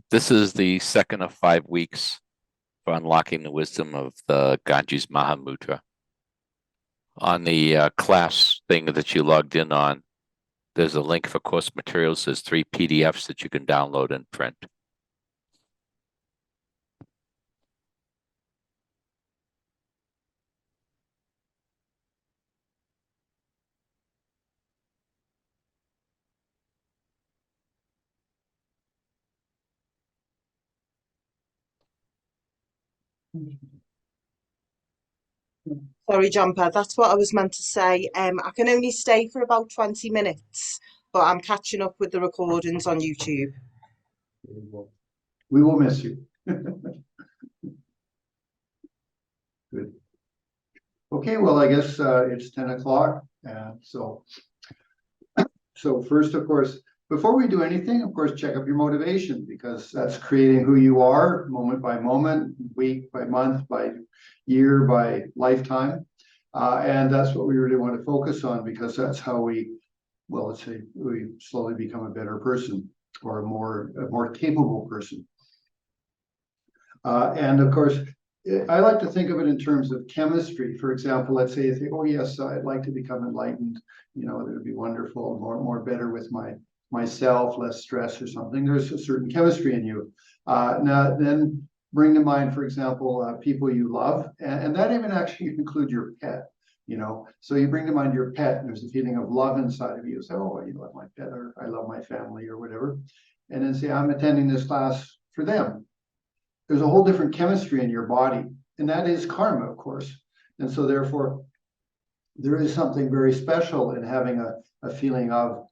This is the second of 5 weeks for unlocking the wisdom of the Ganges Mahamudra. On the class thing that you logged in on, there's a link for course materials. There's 3 PDFs that you can download and print. Sorry, Jhampa, that's what I was meant to say. I can only stay for about 20 minutes, but I'm catching up with the recordings on YouTube. We will miss you. Good. Okay, well, I guess it's 10 o'clock. So first, of course, before we do anything, of course, check up your motivation, because that's creating who you are moment by moment, week by month, by year, by lifetime. And that's what we really want to focus on, because that's how we, well, let's say, we slowly become a better person, or a more capable person. And of course, I like to think of it in terms of chemistry. For example, let's say you think, oh yes, I'd like to become enlightened. You know, that would be wonderful, more better with myself, less stress or something. There's a certain chemistry in you. Now then, bring to mind, for example, people you love, and that even actually include your pet. You know, so you bring to mind your pet, and there's a feeling of love inside of you. So, oh, you love my pet, or I love my family, or whatever. And then say, I'm attending this class for them. There's a whole different chemistry in your body, and that is karma, of course. And so therefore, there is something very special in having a feeling of,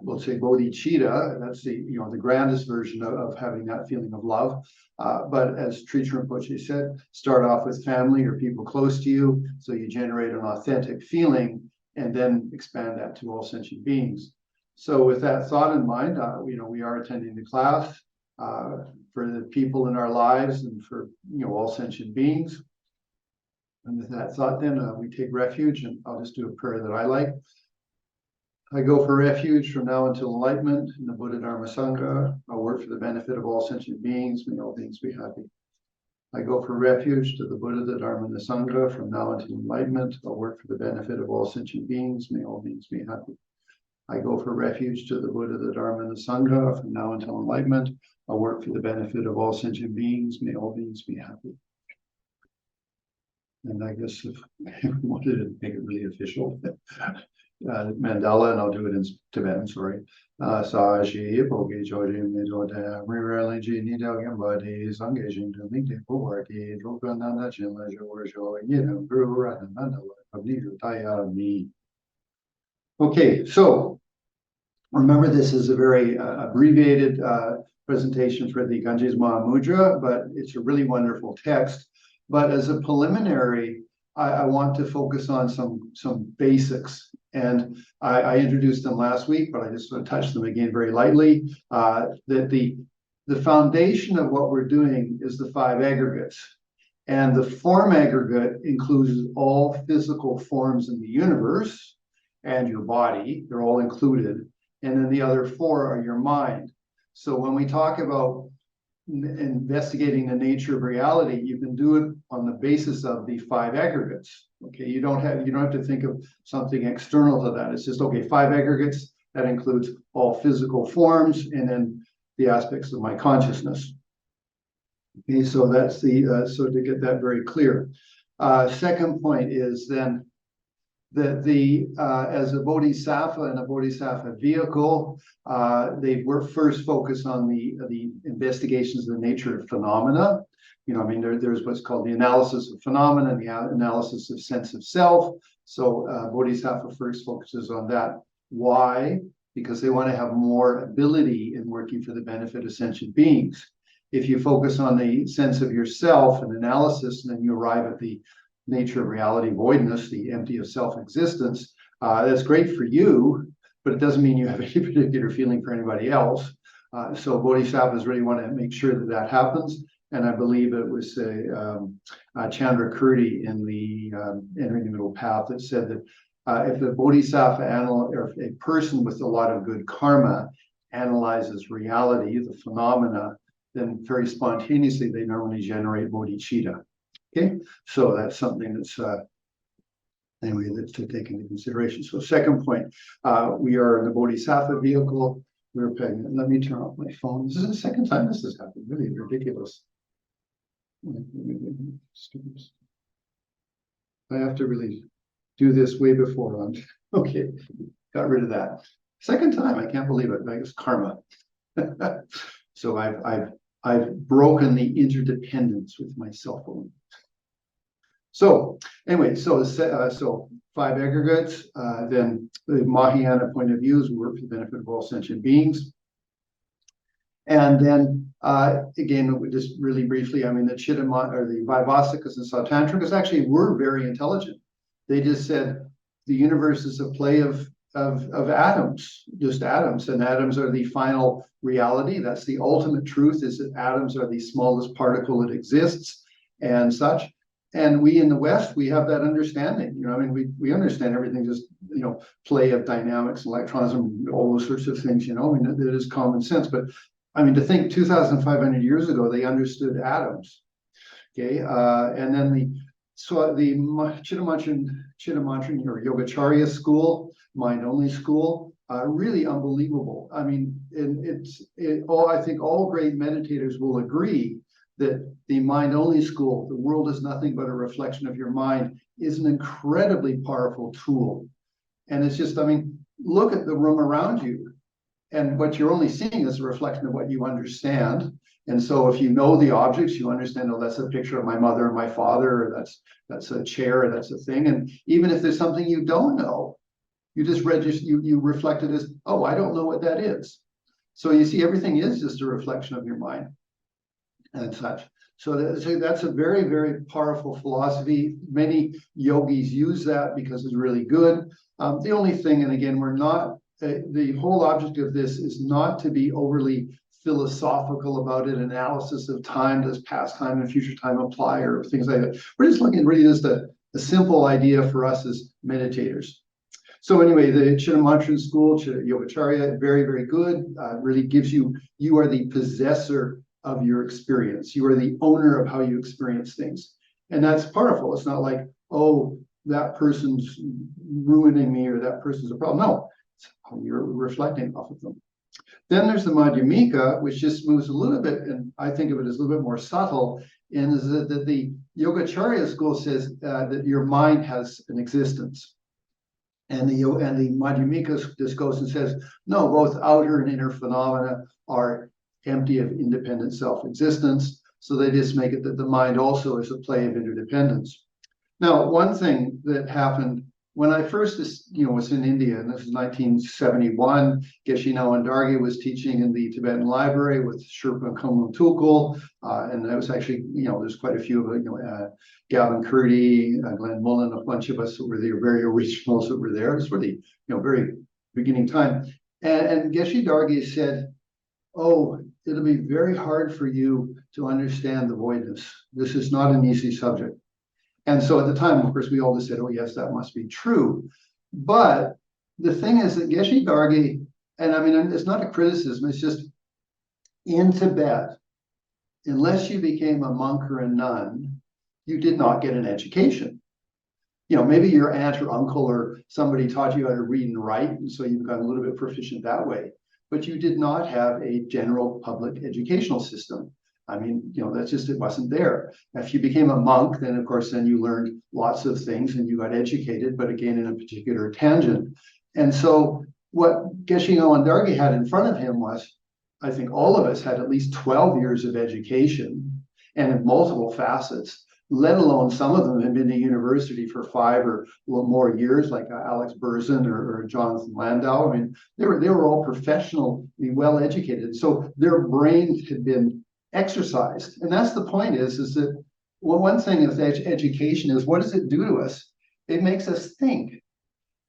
let's say, bodhicitta. That's the grandest version of having that feeling of love. But as Trita Rinpoche said, start off with family or people close to you, so you generate an authentic feeling, and then expand that to all sentient beings. So with that thought in mind, we are attending the class for the people in our lives, and for all sentient beings. And with that thought, then we take refuge, and I'll just do a prayer that I like. I go for refuge from now until enlightenment in the Buddha Dharma Sangha. I'll work for the benefit of all sentient beings. May all beings be happy. I go for refuge to the Buddha, the Dharma, and the Sangha from now until enlightenment. I'll work for the benefit of all sentient beings. May all beings be happy. I go for refuge to the Buddha, the Dharma, and the Sangha from now until enlightenment. I'll work for the benefit of all sentient beings. May all beings be happy. And I guess if we wanted to make it really official, mandala, and I'll do it in Tibetan, sorry. Sashi, Pogi, Joji, Midoda, Rirali, Gini, Delgam, Badi, Sangajin, Dumiki, Puarki, Drogananda, Chinla, Georgio, Guru, Ratananda, Abniru, Taya, me. Okay, so remember, this is a very abbreviated presentation for the Ganges Mahamudra, but it's a really wonderful text. But as a preliminary, I want to focus on some basics. And I introduced them last week, but I just want to touch them again very lightly. That the foundation of what we're doing is the 5 aggregates. And the form aggregate includes all physical forms in the universe and your body. They're all included. And then the other 4 are your mind. So when we talk about investigating the nature of reality, you can do it on the basis of the 5 aggregates. Okay, you don't have to think of something external to that. It's just, okay, 5 aggregates, that includes all physical forms, and then the aspects of my consciousness. Okay, so that's so to get that very clear. Second point is then that as a bodhisattva and a bodhisattva vehicle, they were first focused on the investigations of the nature of phenomena. There's what's called the analysis of phenomena and the analysis of sense of self. So bodhisattva first focuses on that. Why? Because they want to have more ability in working for the benefit of sentient beings. If you focus on the sense of yourself and analysis, then you arrive at the nature of reality, voidness, the empty of self-existence. That's great for you, but it doesn't mean you have any particular feeling for anybody else. So bodhisattvas really want to make sure that that happens. And I believe it was Chandra Kurti in the Entering the Middle Path that said that if a bodhisattva or if a person with a lot of good karma analyzes reality, the phenomena, then very spontaneously they normally generate bodhicitta. Okay, so that's something that's anyway, that's to take into consideration. So second point, we are in the bodhisattva vehicle. We're paying. Let me turn off my phone. This is the second time this has happened. Really ridiculous. I have to really do this way before I'm okay. Got rid of that. Second time. I can't believe it. I guess karma. So I've broken the interdependence with my cell phone. So anyway, so 5 aggregates, then the Mahayana point of views work for the benefit of all sentient beings. And then again, just really briefly, I mean, the Chittama or the Vaibhasikas and Sautantrikas actually were very intelligent. They just said the universe is a play of atoms, just atoms, and atoms are the final reality. That's the ultimate truth, is that atoms are the smallest particle that exists and such. And we in the West, we have that understanding. You know, I mean, we understand everything, just, you know, play of dynamics, electrons, and all those sorts of things. You know, I mean, it is common sense. But I mean, to think 2,500 years ago, they understood atoms. Okay, and then the Chittamatrin or Yogacharya school, mind-only school, really unbelievable. I mean, I think all great meditators will agree that the mind-only school, the world is nothing but a reflection of your mind, is an incredibly powerful tool. And it's just, I mean, look at the room around you, and what you're only seeing is a reflection of what you understand. And so if you know the objects, you understand, oh, that's a picture of my mother and my father, or that's a chair, or that's a thing. And even if there's something you don't know, you just register, you reflect it as, oh, I don't know what that is. So you see, everything is just a reflection of your mind and such. So that's a very, very powerful philosophy. Many yogis use that because it's really good. The only thing, and again, we're not, the whole object of this is not to be overly philosophical about it, analysis of time, does past time and future time apply, or things like that. We're just looking at really just a simple idea for us as meditators. So anyway, the Chittamatrin school, Yogacharya, very, very good. Really gives you are the possessor of your experience. You are the owner of how you experience things. And that's powerful. It's not like, oh, that person's ruining me, or that person's a problem. No, you're reflecting off of them. Then there's the Madhyamika, which just moves a little bit, and I think of it as a little bit more subtle, and is that the Yogacharya school says that your mind has an existence. And the Madhyamika just goes and says, no, both outer and inner phenomena are empty of independent self-existence. So they just make it that the mind also is a play of interdependence. Now, one thing that happened when I first, was in India, and this is 1971, Geshe Nawandargi was teaching in the Tibetan library with Sherpa and Kumlum Tulkul, and that was actually, there's quite a few of Gavin Curdy, Glenn Mullen, a bunch of us that were there, very originals that were there. It was really, very beginning time. And Geshe Dargi said, oh, it'll be very hard for you to understand the voidness. This is not an easy subject. And so at the time, of course, we all just said, oh, yes, that must be true. But the thing is that Geshe Dargi, and I mean, it's not a criticism, it's just in Tibet, unless you became a monk or a nun, you did not get an education. Maybe your aunt or uncle or somebody taught you how to read and write, and so you've got a little bit proficient that way. But you did not have a general public educational system. I mean, that's just, it wasn't there. If you became a monk, then of course, then you learned lots of things and you got educated, but again, in a particular tangent. And so what Geshe Nawandargi had in front of him was, I think all of us had at least 12 years of education and in multiple facets, let alone some of them had been to university for 5 or more years, like Alex Berzin or Jonathan Landau. I mean, they were all professionally well educated. So their brains had been exercised. And that's the point is that, well, one thing with education is, what does it do to us? It makes us think.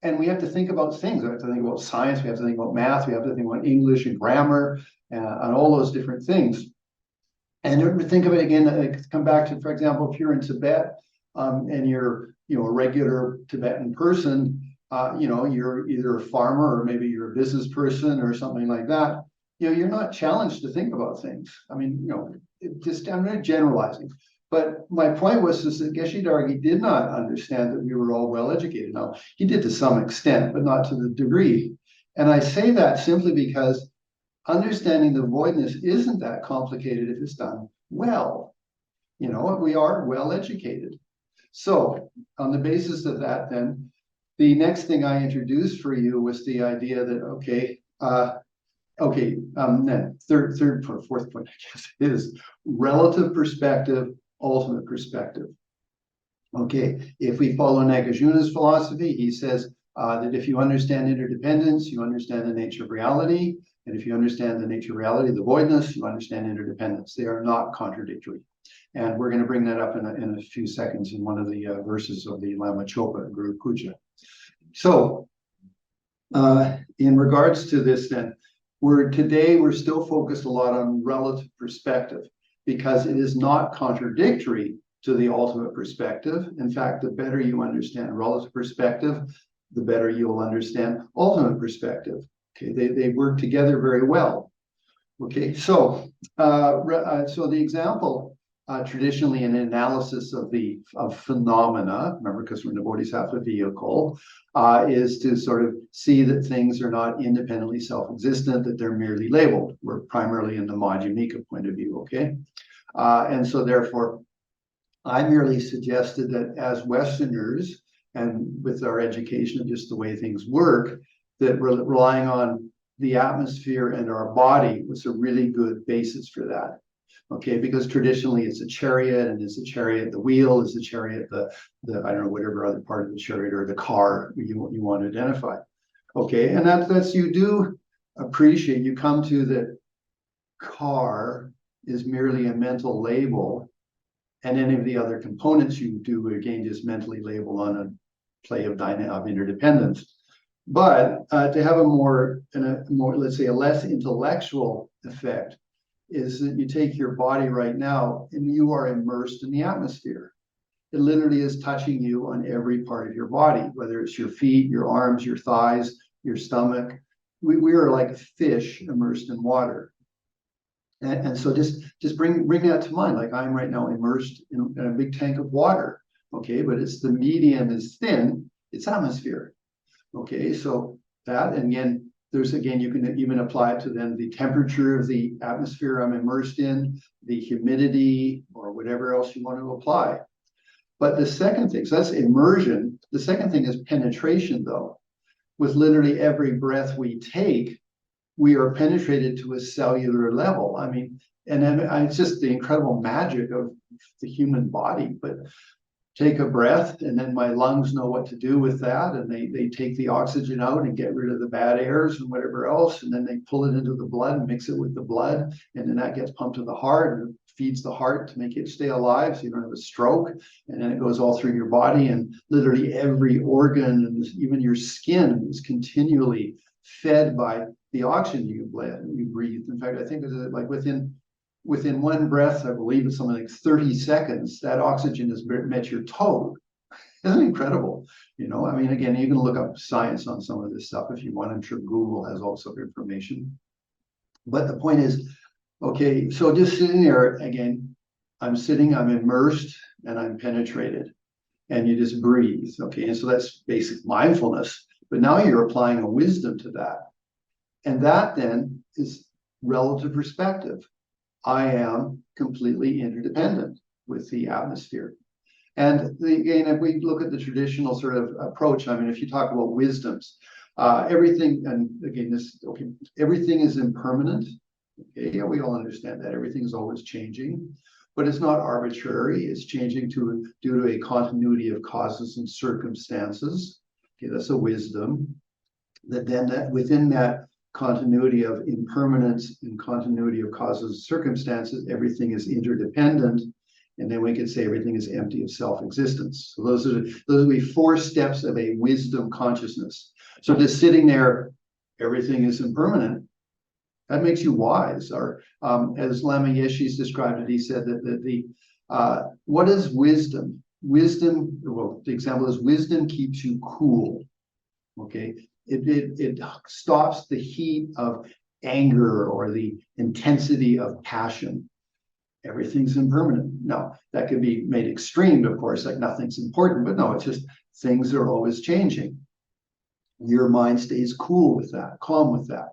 And we have to think about things. We have to think about science, we have to think about math, we have to think about English and grammar and all those different things. And think of it again, come back to, for example, if you're in Tibet and you're, a regular Tibetan person, you're either a farmer or maybe you're a business person or something like that. you're not challenged to think about things. I mean, I'm not generalizing. But my point was that Geshe Dargi did not understand that we were all well educated. Now, he did to some extent, but not to the degree. And I say that simply because understanding the voidness isn't that complicated if it's done well. We are well educated. So on the basis of that, then, the next thing I introduced for you was the idea that, then fourth point, I guess, is relative perspective, ultimate perspective. Okay, if we follow Nagarjuna's philosophy, he says that if you understand interdependence, you understand the nature of reality. And if you understand the nature of reality, the voidness, you understand interdependence. They are not contradictory. And we're going to bring that up in a few seconds in one of the verses of the Lama Chopa Guru Puja. So, in regards to this, then, we're still focused a lot on relative perspective because it is not contradictory to the ultimate perspective. In fact, the better you understand relative perspective, the better you'll understand ultimate perspective. Okay, they work together very well. Okay, so the example traditionally in analysis of phenomena, remember, because we're in the Bodhisattva vehicle, is to sort of see that things are not independently self-existent, that they're merely labeled. We're primarily in the Madhyamika point of view, okay? And so therefore, I merely suggested that as Westerners, and with our education of just the way things work, that relying on the atmosphere and our body was a really good basis for that. Okay, because traditionally it's a chariot, and it's a chariot, the wheel is the chariot, the I don't know, whatever other part of the chariot or the car you want to identify. Okay, and that's you do appreciate, you come to that car is merely a mental label, and any of the other components you do again just mentally label on a play of interdependence. But to have a more, let's say, a less intellectual effect is that you take your body right now and you are immersed in the atmosphere. It literally is touching you on every part of your body, whether it's your feet, your arms, your thighs, your stomach. We are like a fish immersed in water. And so just bring that to mind. Like I'm right now immersed in a big tank of water. Okay, but it's the medium is thin, it's atmosphere. Okay, so that, and again, you can even apply it to then the temperature of the atmosphere I'm immersed in, the humidity, or whatever else you want to apply. But the second thing, so that's immersion. The second thing is penetration, though. With literally every breath we take, we are penetrated to a cellular level. I mean, and then it's just the incredible magic of the human body. But take a breath, and then my lungs know what to do with that, and they take the oxygen out and get rid of the bad airs and whatever else, and then they pull it into the blood and mix it with the blood, and then that gets pumped to the heart and it feeds the heart to make it stay alive so you don't have a stroke, and then it goes all through your body, and literally every organ and even your skin is continually fed by the oxygen you breathe. In fact, I think it's like within one breath, I believe it's something like 30 seconds, that oxygen has met your toe. Isn't it incredible? I mean, again, you can look up science on some of this stuff if you want. I'm sure Google has all sorts of information. But the point is, okay, so just sitting there, again, I'm immersed, and I'm penetrated. And you just breathe, okay? And so that's basic mindfulness. But now you're applying a wisdom to that. And that then is relative perspective. I am completely interdependent with the atmosphere. And again, if we look at the traditional sort of approach, I mean, if you talk about wisdoms, everything, and again, everything is impermanent. Okay, yeah, we all understand that everything is always changing, but it's not arbitrary. It's changing due to a continuity of causes and circumstances. Okay, that's a wisdom. That within that continuity of impermanence and continuity of causes and circumstances, everything is interdependent, and then we could say everything is empty of self-existence. So those are the 4 steps of a wisdom consciousness. So just sitting there, everything is impermanent, that makes you wise. Or as Lama Yeshe's described it, he said that what is wisdom? Wisdom, well, the example is wisdom keeps you cool. Okay, it stops the heat of anger or the intensity of passion. Everything's impermanent. Now, that could be made extreme, of course, like nothing's important, but no, it's just things are always changing. Your mind stays cool with that, calm with that.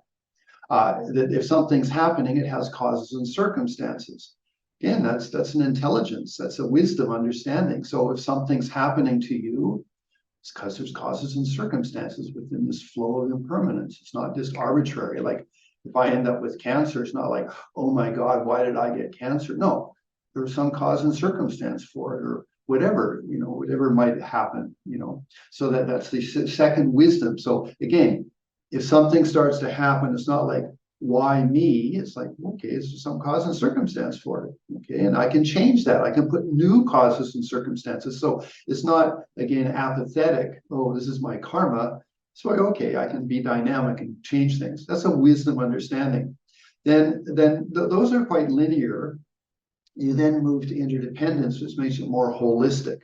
That if something's happening, it has causes and circumstances. Again, that's an intelligence, that's a wisdom understanding. So if something's happening to you, it's because there's causes and circumstances within this flow of impermanence. It's not just arbitrary. Like if I end up with cancer, it's not like, oh my God, why did I get cancer? No, there's some cause and circumstance for it, or whatever, whatever might happen, So that's the second wisdom. So again, if something starts to happen, it's not like, why me? It's like, okay, it's some cause and circumstance for it. Okay, and I can change that. I can put new causes and circumstances. So it's not, again, apathetic. Oh, this is my karma. So okay, I can be dynamic and change things. That's a wisdom understanding. Then those are quite linear. You then move to interdependence, which makes it more holistic.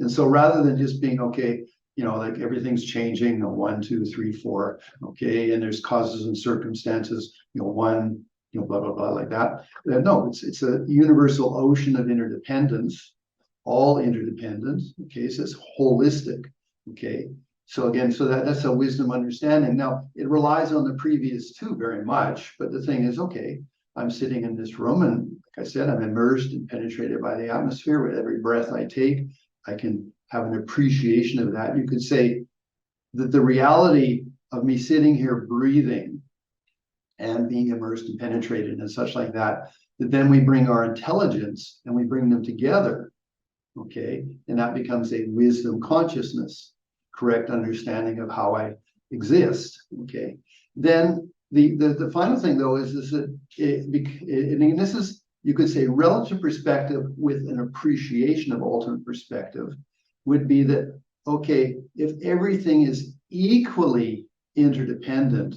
And so rather than just being, okay, like everything's changing, 1, 2, 3, 4, okay, and there's causes and circumstances, one, blah, blah, blah, like that. No, it's a universal ocean of interdependence, all interdependent, okay, so it's holistic, okay. So again, that's a wisdom understanding. Now, it relies on the previous two very much, but the thing is, okay, I'm sitting in this room and like I said, I'm immersed and penetrated by the atmosphere. With every breath I take, I can have an appreciation of that. You could say that the reality of me sitting here breathing and being immersed and penetrated and such like that, that then we bring our intelligence and we bring them together, okay? And that becomes a wisdom consciousness, correct understanding of how I exist, okay? Then the final thing though is that and this is, you could say, relative perspective with an appreciation of ultimate perspective would be that, okay, if everything is equally interdependent,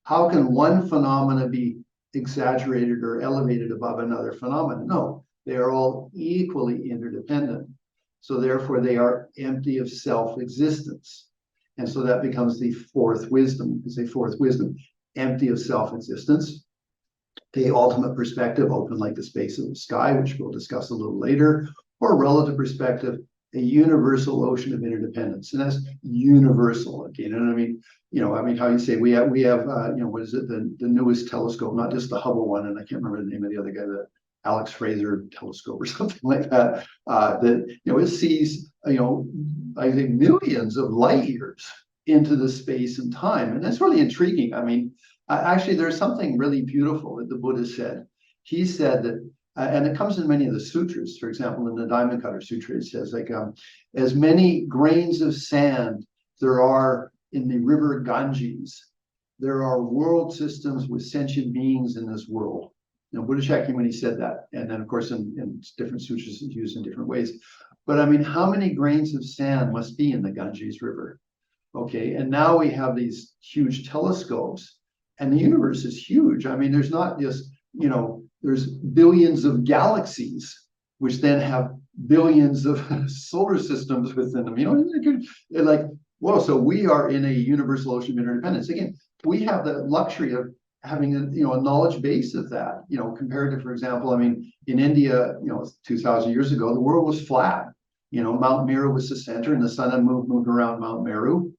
how can one phenomena be exaggerated or elevated above another phenomenon? No, they are all equally interdependent. So therefore they are empty of self-existence. And so that becomes the fourth wisdom. You can say fourth wisdom, empty of self-existence. The ultimate perspective, open like the space of the sky, which we'll discuss a little later, or relative perspective, a universal ocean of interdependence. And that's universal again. And I mean, how you say we have what is it, the newest telescope, not just the Hubble one, and I can't remember the name of the other guy, the Alex Fraser telescope or something like that, that it sees, I think millions of light years into the space and time. And that's really intriguing. I mean, actually, there's something really beautiful that the Buddha said. He said that, and it comes in many of the sutras. For example, in the Diamond Cutter Sutra, it says like, as many grains of sand there are in the river Ganges, there are world systems with sentient beings in this world. Buddha Shakyamuni said that, and then of course in different sutras it's used in different ways. But I mean, how many grains of sand must be in the Ganges River? Okay, and now we have these huge telescopes. And the universe is huge. I mean, there's not just, there's billions of galaxies, which then have billions of solar systems within them. They're like, whoa, so we are in a universal ocean of interdependence. Again, we have the luxury of having a knowledge base of that, compared to, for example, I mean, in India, 2,000 years ago, the world was flat. Mount Meru was the center and the sun had moved around Mount Meru.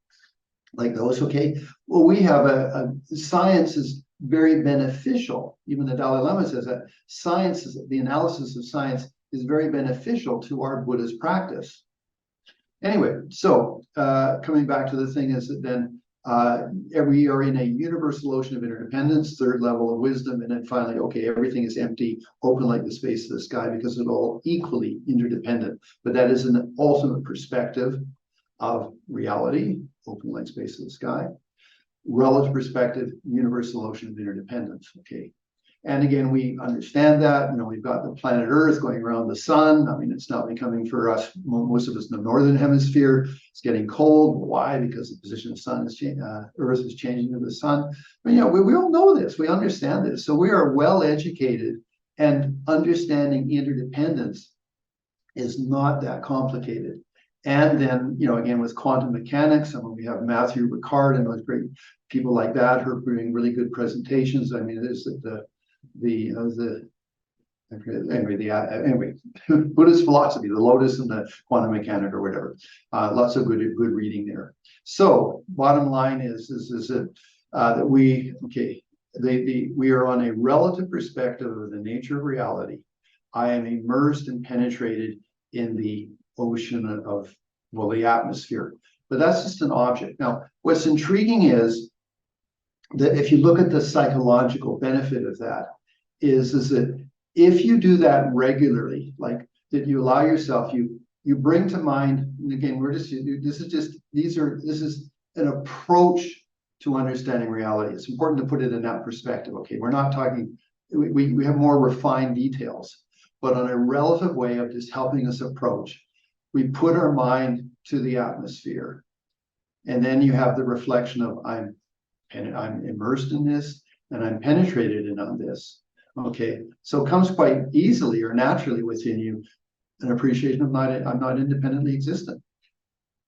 Like those, okay. Well, we have a science is very beneficial. Even the Dalai Lama says that the analysis of science is very beneficial to our Buddhist practice. Anyway, so coming back to the thing is that then we are in a universal ocean of interdependence, third level of wisdom, and then finally, okay, everything is empty, open like the space of the sky, because it's all equally interdependent. But that is an ultimate perspective of reality, open like space of the sky. Relative perspective, universal ocean of interdependence, okay? And again, we understand that, we've got the planet Earth going around the sun. I mean, it's now becoming for us, most of us in the northern hemisphere, it's getting cold. Why? Because the position of the sun is changing, Earth is changing to the sun. But, we all know this, we understand this. So we are well educated, and understanding interdependence is not that complicated. And then, again, with quantum mechanics, I mean, we have Matthew Ricard and those great people like that who are doing really good presentations. I mean, there's anyway, Buddhist philosophy, the lotus and the quantum mechanic or whatever. Lots of good reading there. So bottom line is that we are on a relative perspective of the nature of reality. I am immersed and penetrated in the ocean of, well, the atmosphere, but that's just an object. Now, what's intriguing is that if you look at the psychological benefit of that, is that if you do that regularly, like that you allow yourself, you bring to mind, and again, this is an approach to understanding reality. It's important to put it in that perspective. Okay, we're not talking, we have more refined details, but on a relative way of just helping us approach, we put our mind to the atmosphere, and then you have the reflection of I'm immersed in this and I'm penetrated in on this. Okay, so it comes quite easily or naturally within you an appreciation of I'm not independently existent.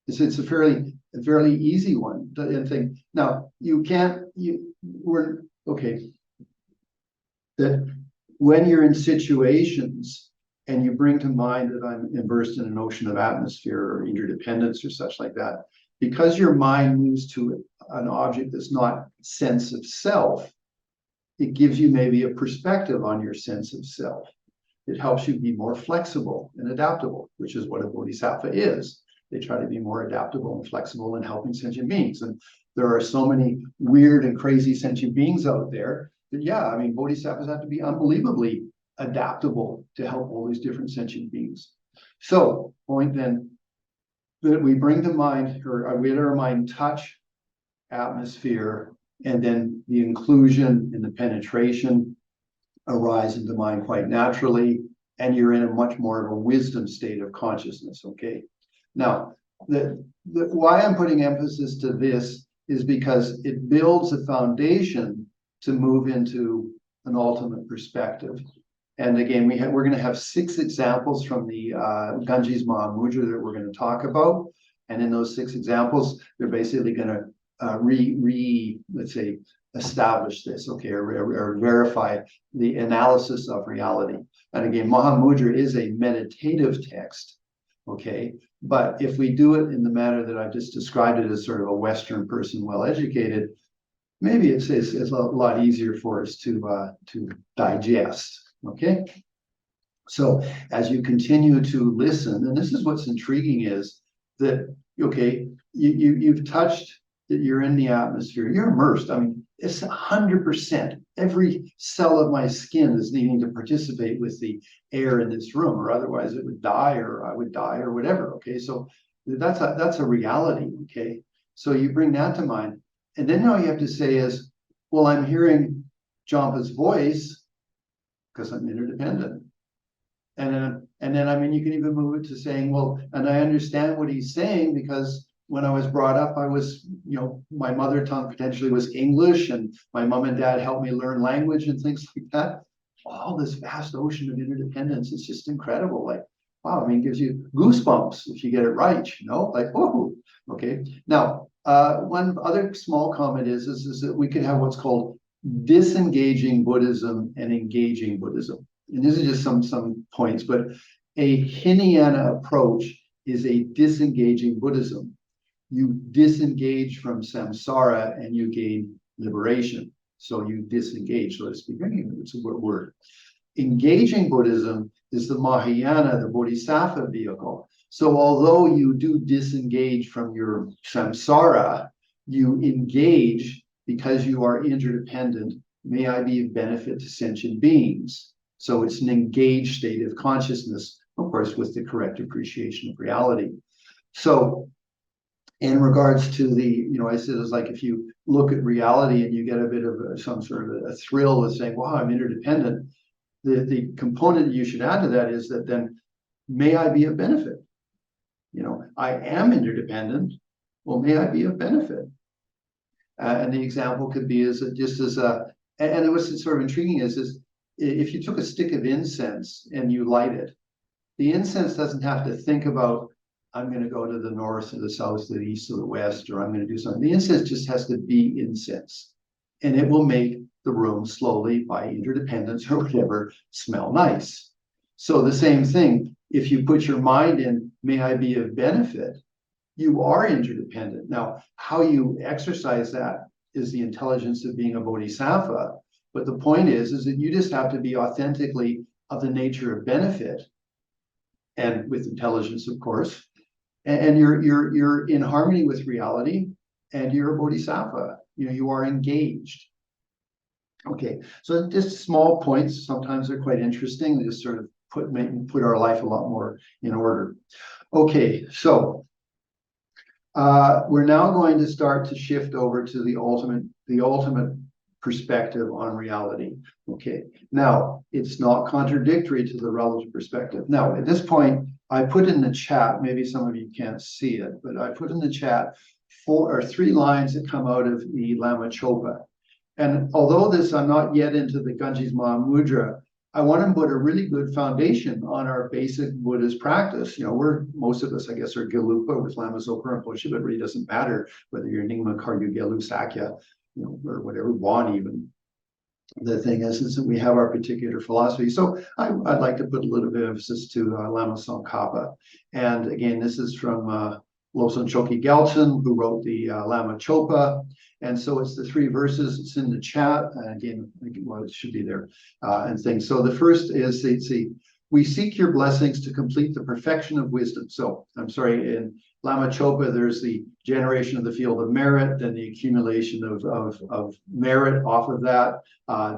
It's a fairly easy one to think. Now that when you're in situations and you bring to mind that I'm immersed in an ocean of atmosphere or interdependence or such like that, because your mind moves to an object that's not sense of self, it gives you maybe a perspective on your sense of self. It helps you be more flexible and adaptable, which is what a bodhisattva is. They try to be more adaptable and flexible in helping sentient beings. And there are so many weird and crazy sentient beings out there that, I mean, bodhisattvas have to be unbelievably adaptable to help all these different sentient beings. So, point then, that we bring to mind, or we let our mind touch atmosphere, and then the inclusion and the penetration arise into mind quite naturally, and you're in a much more of a wisdom state of consciousness. Okay. Now, why I'm putting emphasis to this is because it builds a foundation to move into an ultimate perspective. And again, we're going to have 6 examples from the Ganges Mahamudra that we're going to talk about. And in those 6 examples, they're basically going to let's say, establish this, okay, or verify the analysis of reality. And again, Mahamudra is a meditative text, okay? But if we do it in the manner that I've just described it as sort of a Western person, well-educated, maybe it's a lot easier for us to digest, okay? So as you continue to listen, and this is what's intriguing is that, okay, you've touched that you're in the atmosphere, you're immersed. I mean, it's 100%. Every cell of my skin is needing to participate with the air in this room, or otherwise it would die, or I would die, or whatever. Okay, so that's a reality. Okay, so you bring that to mind, and then all you have to say is, well, I'm hearing Jhampa's voice because I'm interdependent. And then I mean, you can even move it to saying, well, and I understand what he's saying because when I was brought up, I was, my mother tongue potentially was English, and my mom and dad helped me learn language and things like that. All this vast ocean of interdependence, it's just incredible. Like, wow, I mean, it gives you goosebumps if you get it right, like, oh, okay. Now, one other small comment is that we can have what's called disengaging Buddhism and engaging Buddhism. And this is just some points, but a Hinayana approach is a disengaging Buddhism. You disengage from samsara and you gain liberation. So you disengage, so to speak. It's a word. Engaging Buddhism is the Mahayana, the Bodhisattva vehicle. So although you do disengage from your samsara, you engage because you are interdependent. May I be of benefit to sentient beings. So it's an engaged state of consciousness, of course, with the correct appreciation of reality. So in regards to the, I said it's like if you look at reality and you get a bit of some sort of a thrill with saying, wow, I'm interdependent, the component that you should add to that is that then, may I be of benefit? I am interdependent. Well, may I be of benefit? And the example could be is that just as and what's sort of intriguing is if you took a stick of incense and you light it, the incense doesn't have to think about I'm going to go to the north or the south or the east or the west, or I'm going to do something. The incense just has to be incense, and it will make the room slowly, by interdependence or whatever, smell nice. So the same thing, if you put your mind in, may I be of benefit, you are interdependent. Now, how you exercise that is the intelligence of being a bodhisattva. But the point is that you just have to be authentically of the nature of benefit, and with intelligence, of course. And you're in harmony with reality, and you're a bodhisattva. You are engaged. Okay, so just small points. Sometimes they're quite interesting. They just sort of put our life a lot more in order. Okay, so we're now going to start to shift over to the ultimate perspective on reality. Okay, now it's not contradictory to the relative perspective. Now, at this point, I put in the chat, maybe some of you can't see it, but I put in the chat 4 or 3 lines that come out of the Lama Chopa. And although I'm not yet into the Ganges Mahamudra, I want to put a really good foundation on our basic Buddhist practice. Most of us, I guess, are Gelupa with Lama Zopa Rinpoche, but it really doesn't matter whether you're Nyingma, Kagyu, Gelu, Sakya, or whatever, Bon even. The thing is that we have our particular philosophy. So I'd like to put a little bit of emphasis to Lama Tsongkhapa. And again, this is from Losang Choki Gelton, who wrote the Lama Chopa. And so it's the 3 verses. It's in the chat. Again, well, it should be there and things. So the first is, we seek your blessings to complete the perfection of wisdom. So I'm sorry, in Lama Chopa, there's the generation of the field of merit, then the accumulation of merit off of that,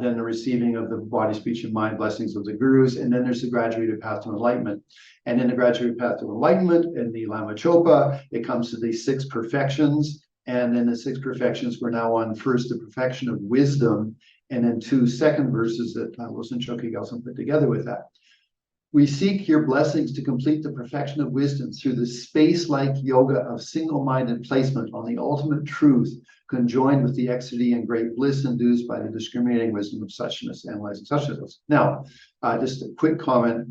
then the receiving of the body, speech, and mind blessings of the gurus, and then there's the graduated path to enlightenment. And in the graduated path to enlightenment, in the Lama Chopa, it comes to the 6 perfections. And then the 6 perfections, we're now on first the perfection of wisdom, and then 2 second verses that Losang Choki Gelson put together with that. We seek your blessings to complete the perfection of wisdom through the space-like yoga of single-minded placement on the ultimate truth, conjoined with the ecstasy and great bliss induced by the discriminating wisdom of suchness, analyzing suchness. Now, just a quick comment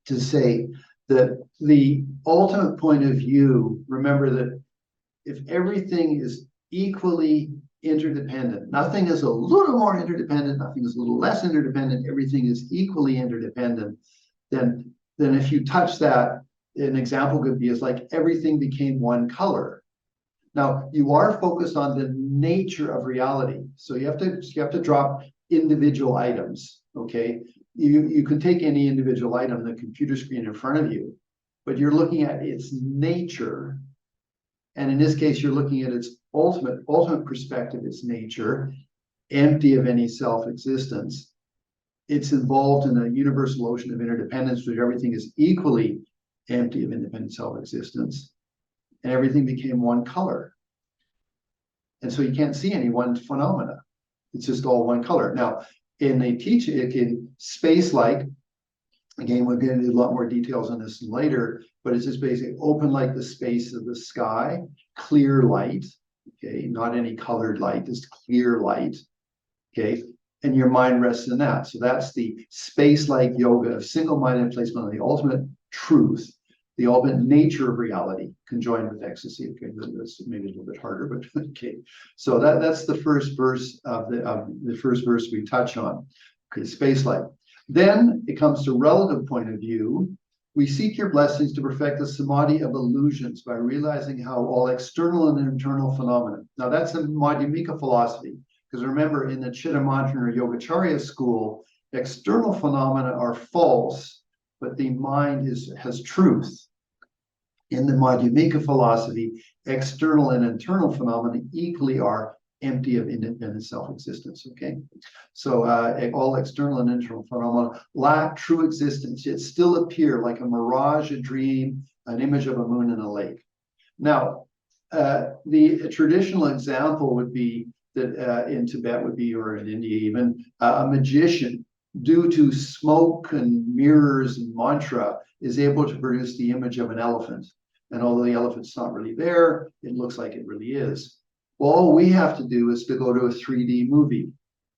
to say that the ultimate point of view, remember that if everything is equally interdependent, nothing is a little more interdependent, nothing is a little less interdependent, everything is equally interdependent, then if you touch that, an example could be is like everything became one color. Now, you are focused on the nature of reality. So you have to drop individual items, okay? You can take any individual item, the computer screen in front of you, but you're looking at its nature. And in this case, you're looking at its ultimate perspective, its nature, empty of any self-existence. It's involved in a universal ocean of interdependence, where everything is equally empty of independent self-existence, and everything became one color. And so you can't see any one phenomena. It's just all one color. Now, in the teaching, in space-like, again, we're going to do a lot more details on this later, but it's just basically open like the space of the sky, clear light, okay, not any colored light, just clear light, okay, and your mind rests in that. So that's the space-like yoga of single-minded placement on the ultimate truth, the ultimate nature of reality, conjoined with ecstasy. Okay, that's maybe a little bit harder, but okay. So that's the first verse of the first verse we touch on. Okay, space-like. Then it comes to relative point of view. We seek your blessings to perfect the samadhi of illusions by realizing how all external and internal phenomena. Now that's a Madhyamika philosophy, because remember in the Chittamantra or Yogacarya school, external phenomena are false, but the mind has truth. In the Madhyamika philosophy, external and internal phenomena equally are empty of independent self-existence, okay? So all external and internal phenomena lack true existence, yet still appear like a mirage, a dream, an image of a moon in a lake. Now, the traditional example would be that in Tibet would be, or in India even, a magician, due to smoke and mirrors and mantra, is able to produce the image of an elephant. And although the elephant's not really there, it looks like it really is. Well, all we have to do is to go to a 3D movie.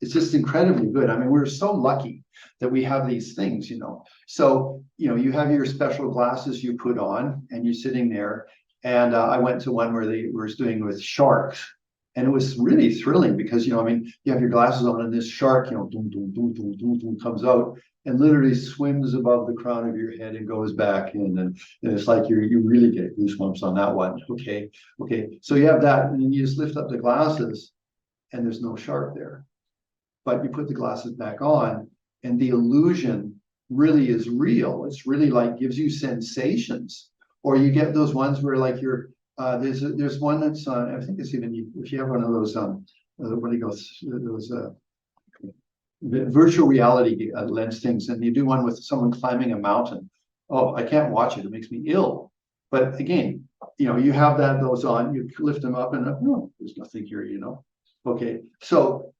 It's just incredibly good. I mean, we're so lucky that we have these things, you know. So, you know, you have your special glasses you put on and you're sitting there. And I went to one where they were doing with sharks. And it was really thrilling because, you know, I mean, you have your glasses on and this shark, you know, boom, boom, boom, boom, boom, boom, comes out and literally swims above the crown of your head and goes back in. And it's like you really get goosebumps on that one. Okay. Okay. So you have that, and then you just lift up the glasses and there's no shark there. But you put the glasses back on and the illusion really is real. It's really like gives you sensations. Or you get those ones where like you're there's one that's I think it's even if you have one of those what do you go those virtual reality lens things, and you do one with someone climbing a mountain. Oh, I can't watch it. It makes me ill. But again, you know, you have those on, you lift them up and no, there's nothing here, you know. Okay, so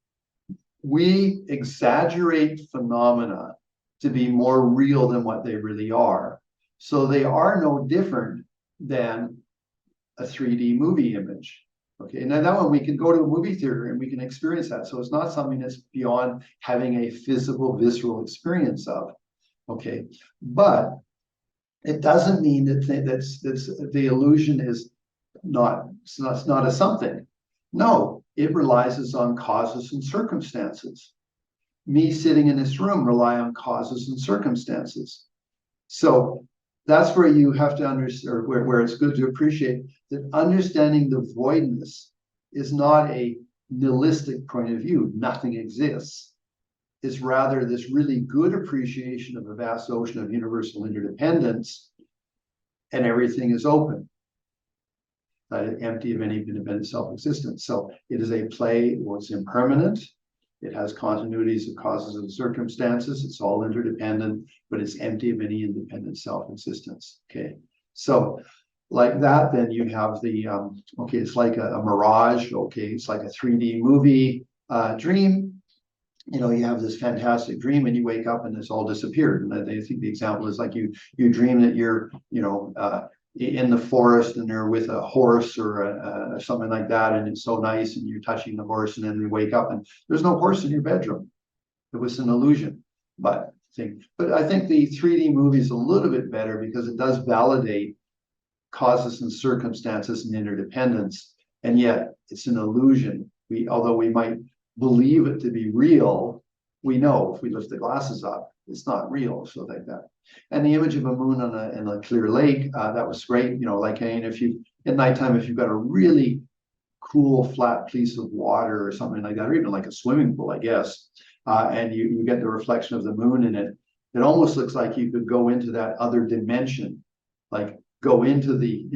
we exaggerate phenomena to be more real than what they really are. So they are no different than a 3D movie image. Okay, now that one we can go to a movie theater and we can experience that. So it's not something that's beyond having a physical, visceral experience of. Okay, but it doesn't mean that's the illusion is not it's not a something. No, it relies on causes and circumstances. Me sitting in this room rely on causes and circumstances. So that's where you have to understand, or where it's good to appreciate that understanding the voidness is not a nihilistic point of view. Nothing exists. It's rather this really good appreciation of a vast ocean of universal interdependence, and everything is open, empty of any independent self-existence. So it is a play, well, it's impermanent. It has continuities of causes and circumstances. It's all interdependent, but it's empty of any independent self-existence. Okay, so like that, then you have the okay, it's like a mirage. Okay, it's like a 3D movie dream. You know, you have this fantastic dream, and you wake up, and it's all disappeared. And I think the example is like you dream that you're, you know, in the forest and you're with a horse or something like that, and it's so nice, and you're touching the horse, and then you wake up and there's no horse in your bedroom. It was an illusion. But I think the 3D movie is a little bit better because it does validate causes and circumstances and interdependence, and yet it's an illusion. Although we might believe it to be real, we know if we lift the glasses up, it's not real. So like that. And the image of a moon in a clear lake, that was great. You know, like, and if you at nighttime, if you've got a really cool flat piece of water or something like that, or even like a swimming pool, I guess, and you get the reflection of the moon in it, it almost looks like you could go into that other dimension, like go into the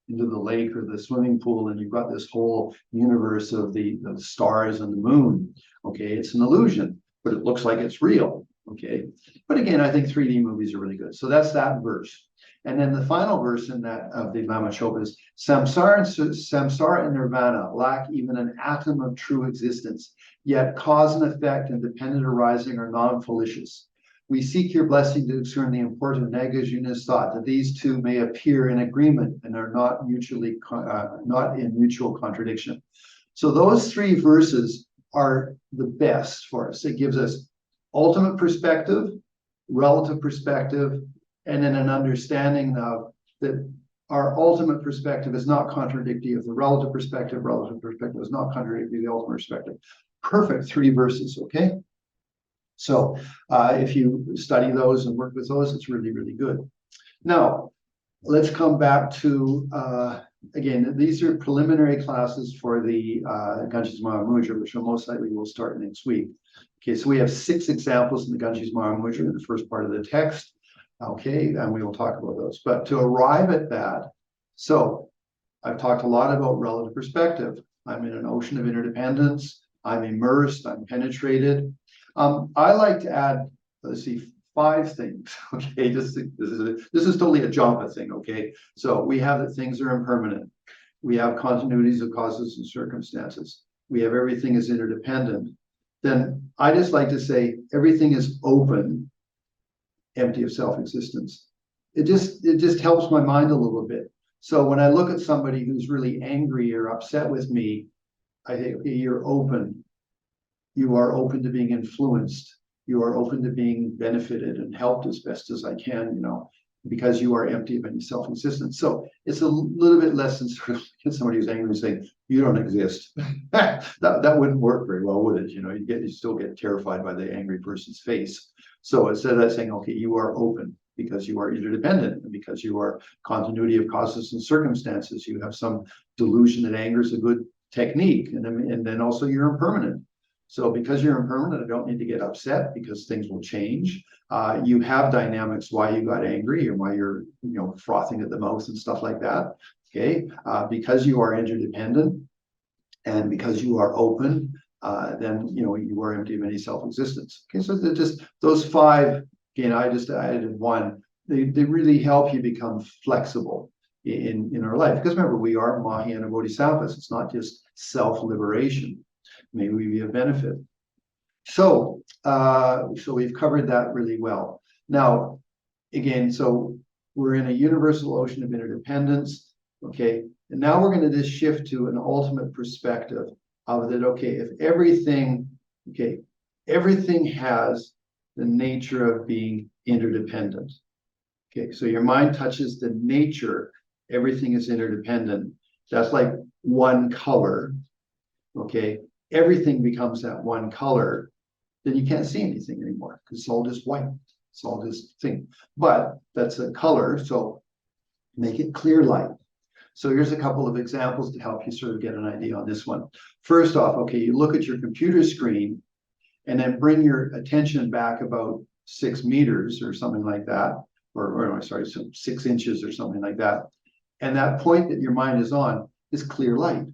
lake or the swimming pool, and you've got this whole universe of the stars and the moon. Okay, it's an illusion, but it looks like it's real. Okay, but again, I think 3D movies are really good. So that's that verse. And then the final verse in that of the Lama Chopa is samsara and nirvana lack even an atom of true existence, yet cause and effect and dependent arising are non-fallacious. We seek your blessing to discern the importance of Nagarjuna's thought that these two may appear in agreement and are not in mutual contradiction. So those three verses are the best for us. It gives us ultimate perspective, relative perspective, and then an understanding of that our ultimate perspective is not contradictory of the relative perspective is not contradictory of the ultimate perspective. Perfect 3 verses, okay? So if you study those and work with those, it's really, really good. Now, let's come back to, again, these are preliminary classes for the Ganges Mahamudra, which most likely will start next week. Okay, so we have 6 examples in the Ganges Mahamudra in the first part of the text. Okay, and we will talk about those. But to arrive at that, so I've talked a lot about relative perspective. I'm in an ocean of interdependence. I'm immersed. I'm penetrated. I like to add, let's see, 5 things. Okay, this is totally a Jhampa thing. Okay, so we have that things are impermanent. We have continuities of causes and circumstances. We have everything is interdependent. Then I just like to say everything is open, empty of self-existence. It just helps my mind a little bit. So when I look at somebody who's really angry or upset with me, I think, okay, you're open. you are open to being influenced. You are open to being benefited and helped as best as I can, because you are empty of any self-existence. So it's a little bit less than sort of somebody who's angry saying, you don't exist. that wouldn't work very well, would it? You still get terrified by the angry person's face. So instead of that saying, okay, you are open because you are interdependent and because you are continuity of causes and circumstances. You have some delusion that anger is a good technique. And then also you're impermanent. So because you're impermanent, I don't need to get upset because things will change. You have dynamics why you got angry and why you're, frothing at the mouth and stuff like that. Okay, because you are interdependent and because you are open, then you are empty of any self-existence. Okay, so just those five. Again, I just added one. They really help you become flexible in our life. Because remember, we are Mahayana Bodhisattvas. It's not just self-liberation. Maybe we be of benefit. So we've covered that really well. Now, again, so we're in a universal ocean of interdependence, okay? And now we're going to just shift to an ultimate perspective of that, okay, if everything has the nature of being interdependent. Okay, so your mind touches the nature, everything is interdependent. That's like one color, okay? Everything becomes that one color, then you can't see anything anymore because it's all just white. It's all just thing. But that's a color, so make it clear light. So here's a couple of examples to help you sort of get an idea on this one. First off, okay, you look at your computer screen and then bring your attention back about 6 meters or something like that, or sorry, so 6 inches or something like that. And that point that your mind is on is clear light.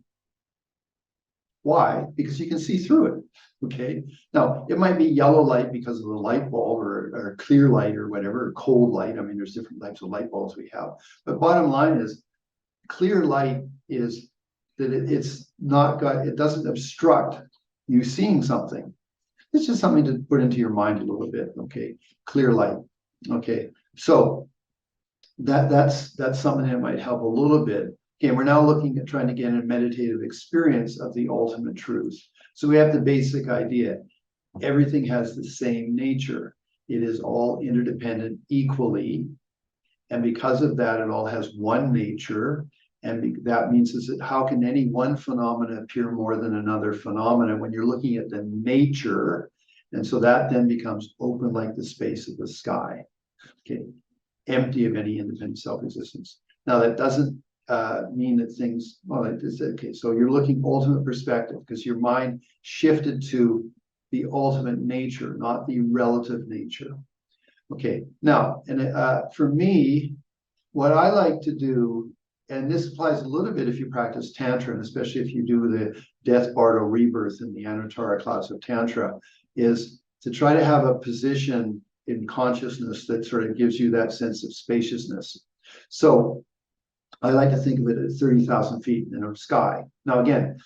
Why? Because you can see through it. Okay. Now, it might be yellow light because of the light bulb or clear light or whatever, or cold light. I mean, there's different types of light bulbs we have. But bottom line is, clear light is that it doesn't obstruct you seeing something. It's just something to put into your mind a little bit. Okay. Clear light. Okay. So that's something that might help a little bit. Again, we're now looking at trying to get a meditative experience of the ultimate truth. So we have the basic idea. Everything has the same nature. It is all interdependent equally. And because of that, it all has one nature. And that means is that how can any one phenomena appear more than another phenomena when you're looking at the nature? And so that then becomes open like the space of the sky. Okay. Empty of any independent self-existence. Now, that doesn't mean that things, well, it's okay. So you're looking ultimate perspective because your mind shifted to the ultimate nature, not the relative nature. Okay. Now, and for me, what I like to do, and this applies a little bit if you practice Tantra, and especially if you do the Death, Bardo, Rebirth in the Anuttara class of Tantra, is to try to have a position in consciousness that sort of gives you that sense of spaciousness. So I like to think of it at 30,000 feet in the sky. Now, again,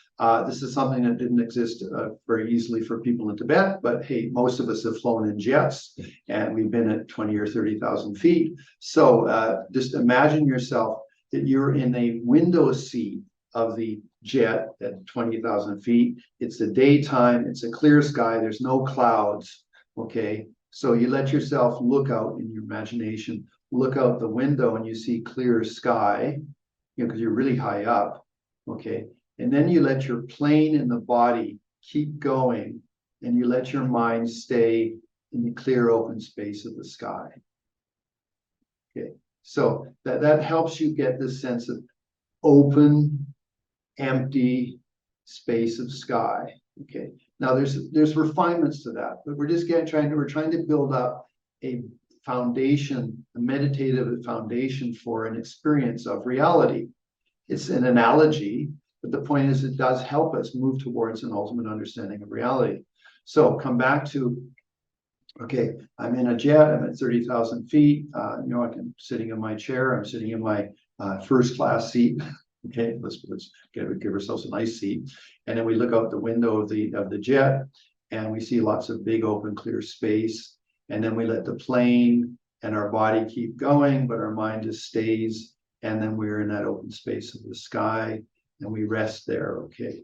this is something that didn't exist very easily for people in Tibet, but hey, most of us have flown in jets and we've been at 20 or 30,000 feet. So just imagine yourself that you're in a window seat of the jet at 20,000 feet. It's the daytime, it's a clear sky, there's no clouds, okay? So you let yourself look out in your imagination, look out the window and you see clear sky, because you're really high up, okay? And then you let your plane and the body keep going and you let your mind stay in the clear open space of the sky. Okay, so that helps you get this sense of open, empty space of sky. Okay, now there's refinements to that, but we're just trying to build up a foundation, a meditative foundation for an experience of reality. It's an analogy, but the point is it does help us move towards an ultimate understanding of reality. So come back to, okay, I'm in a jet, I'm at 30,000 feet, I'm sitting in my chair, I'm sitting in my first class seat. Okay, let's give ourselves a nice seat. And then we look out the window of the jet and we see lots of big open clear space. And then we let the plane and our body keep going, but our mind just stays. And then we're in that open space of the sky and we rest there. Okay.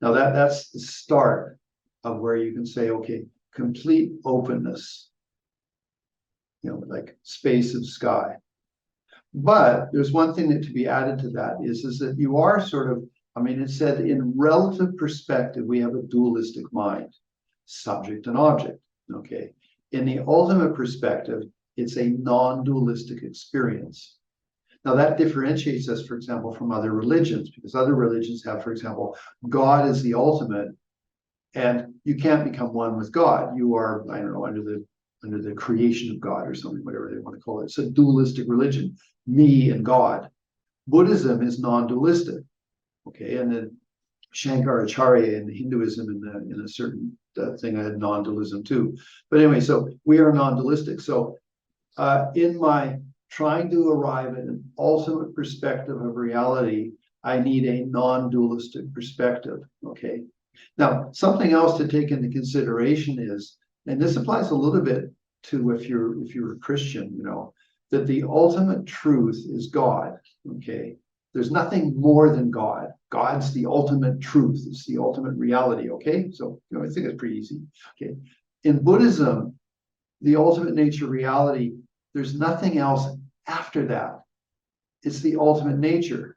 Now that's the start. of where you can say, okay, complete openness, like space of sky. But there's one thing that to be added to that is that you are sort of, it said in relative perspective, we have a dualistic mind, subject and object, okay? In the ultimate perspective, it's a non-dualistic experience. Now that differentiates us, for example, from other religions, because other religions have, for example, God is the ultimate, and you can't become one with God. You are, I don't know, under the creation of God or something, whatever they want to call it. It's a dualistic religion, me and God. Buddhism is non-dualistic, okay? And then Shankaracharya in Hinduism in a certain thing I had non-dualism too. But anyway, so we are non-dualistic. So in my trying to arrive at an ultimate perspective of reality, I need a non-dualistic perspective, okay? Now, something else to take into consideration is, and this applies a little bit to if you're a Christian, that the ultimate truth is God, okay? There's nothing more than God. God's the ultimate truth. It's the ultimate reality, okay? So, I think it's pretty easy, okay? In Buddhism, the ultimate nature reality, there's nothing else after that. It's the ultimate nature.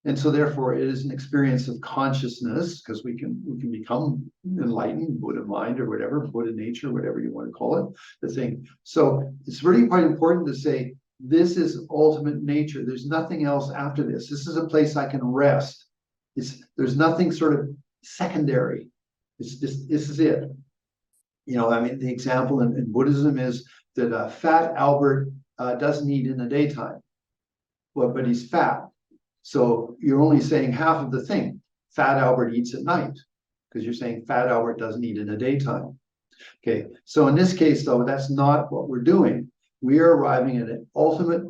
And so therefore it is an experience of consciousness, because we can become enlightened, Buddha mind or whatever, Buddha nature, whatever you want to call it, the thing. So it's really quite important to say, this is ultimate nature. There's nothing else after this. This is a place I can rest. There's nothing sort of secondary. It's just, this is it. The example in Buddhism is that fat Albert doesn't eat in the daytime, but he's fat. So you're only saying half of the thing. Fat Albert eats at night, because you're saying fat Albert doesn't eat in the daytime. Okay, so in this case, though, that's not what we're doing. We are arriving at an ultimate